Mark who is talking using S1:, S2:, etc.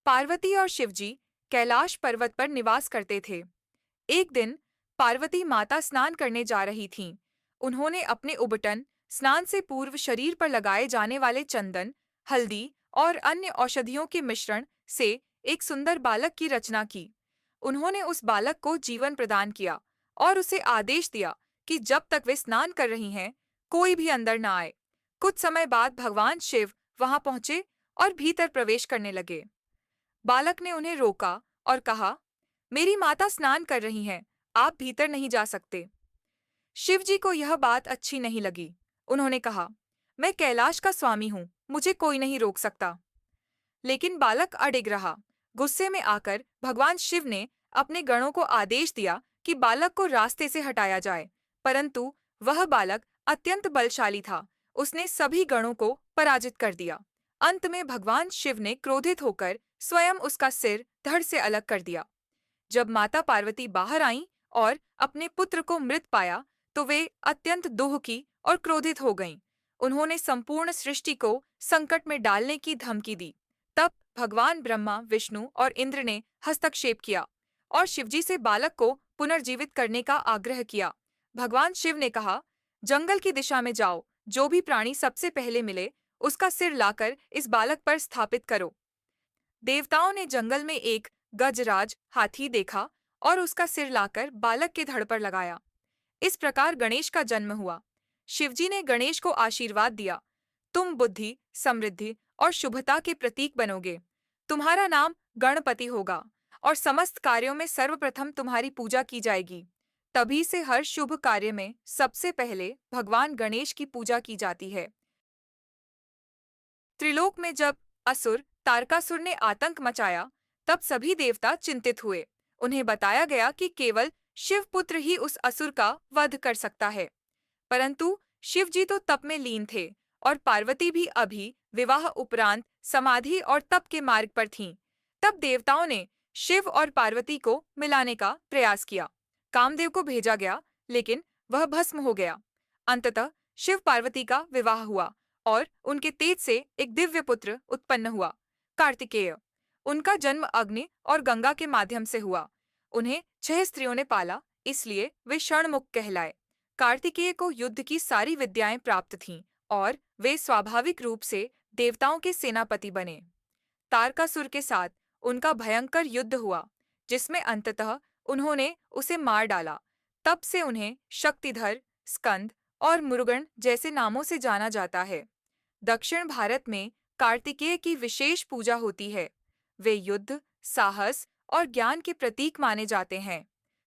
S1: पार्वती और शिवजी कैलाश पर्वत पर निवास करते थे। एक दिन पार्वती माता स्नान करने जा रही थीं। उन्होंने अपने उबटन स्नान से पूर्व शरीर पर लगाए जाने वाले चंदन, हल्दी और अन्य औषधियों के मिश्रण से एक सुंदर बालक की रचना की। उन्होंने उस बालक को जीवन प्रदान किया और उसे आदेश दिया कि जब तक वे स्नान कर रही हैं, कोई भी अंदर न आए। कुछ समय बाद भगवान शिव वहां पहुंचे और भीतर प्रवेश करने लगे। बालक ने उन्हें रोका और कहा, मेरी माता स्नान कर रही हैं, आप भीतर नहीं जा सकते। शिव जी को यह बात अच्छी नहीं लगी। उन्होंने कहा, मैं कैलाश का स्वामी हूँ, मुझे कोई नहीं रोक सकता। लेकिन बालक अडिग रहा। गुस्से में आकर भगवान शिव ने अपने गणों को आदेश दिया कि बालक को रास्ते से हटाया जाए, परंतु वह बालक अत्यंत बलशाली था। उसने सभी गणों को पराजित कर दिया। अंत में भगवान शिव ने क्रोधित होकर स्वयं उसका सिर धड़ से अलग कर दिया। जब माता पार्वती बाहर आईं और अपने पुत्र को मृत पाया, तो वे अत्यंत दुखी और क्रोधित हो गईं। उन्होंने संपूर्ण सृष्टि को संकट में डालने की धमकी दी। तब भगवान ब्रह्मा, विष्णु और इंद्र ने हस्तक्षेप किया और शिवजी से बालक को पुनर्जीवित करने का आग्रह किया। भगवान शिव ने कहा, जंगल की दिशा में जाओ, जो भी प्राणी सबसे पहले मिले, उसका सिर लाकर इस बालक पर स्थापित करो। देवताओं ने जंगल में एक गजराज हाथी देखा और उसका सिर लाकर बालक के धड़ पर लगाया। इस प्रकार गणेश का जन्म हुआ। शिवजी ने गणेश को आशीर्वाद दिया, तुम बुद्धि, समृद्धि और शुभता के प्रतीक बनोगे। तुम्हारा नाम गणपति होगा और समस्त कार्यों में सर्वप्रथम तुम्हारी पूजा की जाएगी। तभी से हर शुभ कार्य में सबसे पहले भगवान गणेश की पूजा की जाती है। त्रिलोक में जब असुर तारकासुर ने आतंक मचाया, तब सभी देवता चिंतित हुए। उन्हें बताया गया कि केवल शिवपुत्र ही उस असुर का वध कर सकता है। परंतु शिव जी तो तप में लीन थे और पार्वती भी अभी विवाह उपरांत समाधि और तप के मार्ग पर थीं। तब देवताओं ने शिव और पार्वती को मिलाने का प्रयास किया। कामदेव को भेजा गया, लेकिन वह भस्म हो गया। अंततः शिव पार्वती का विवाह हुआ और उनके तेज से एक दिव्य पुत्र उत्पन्न हुआ, कार्तिकेय। उनका जन्म अग्नि और गंगा के माध्यम से हुआ। उन्हें 6 स्त्रियों ने पाला, इसलिए वे षणमुख कहलाए। कार्तिकेय को युद्ध की सारी विद्याएं प्राप्त थीं और वे स्वाभाविक रूप से देवताओं के सेनापति बने। तारकासुर के साथ उनका भयंकर युद्ध हुआ, जिसमें अंततः उन्होंने उसे मार डाला। तब से उन्हें शक्तिधर, स्कंद और मुरुगन जैसे नामों से जाना जाता है। दक्षिण भारत में कार्तिकेय की विशेष पूजा होती है। वे युद्ध, साहस और ज्ञान के प्रतीक माने जाते हैं।